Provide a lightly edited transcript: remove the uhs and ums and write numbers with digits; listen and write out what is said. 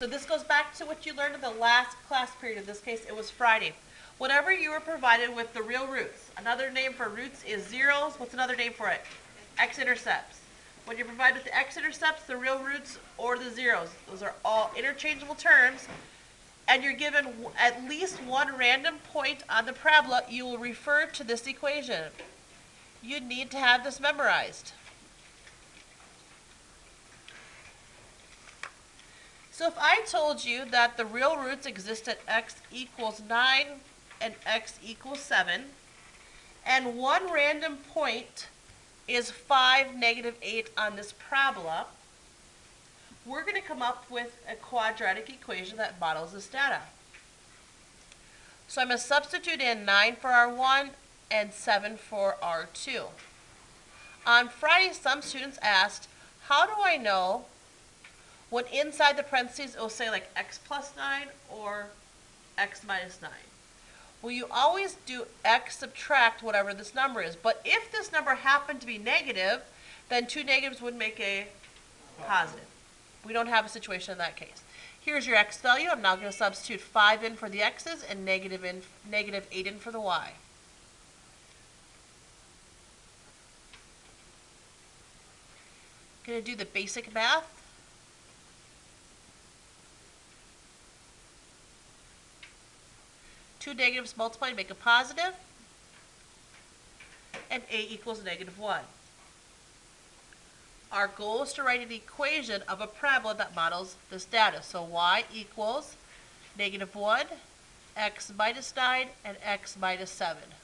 So this goes back to what you learned in the last class period. In this case, it was Friday. Whenever you were provided with the real roots, another name for roots is zeros. What's another name for it? X-intercepts. When you're provided with the x-intercepts, the real roots, or the zeros, those are all interchangeable terms, and you're given at least one random point on the parabola, you will refer to this equation. You need to have this memorized. So if I told you that the real roots exist at x equals 9 and x equals 7, and one random point is 5, -8 on this parabola, we're going to come up with a quadratic equation that models this data. So I'm going to substitute in 9 for R1 and 7 for R2. On Friday, some students asked, how do I know when inside the parentheses it will say like x plus 9 or x minus 9? Well, you always do x subtract whatever this number is. But if this number happened to be negative, then two negatives would make a positive. We don't have a situation in that case. Here's your x value. I'm now going to substitute 5 in for the x's and negative 8 in for the y. Going to do the basic math. Two negatives multiplied make a positive, and a equals -1. Our goal is to write an equation of a parabola that models this data. So y equals -1, x minus 9, and x minus 7.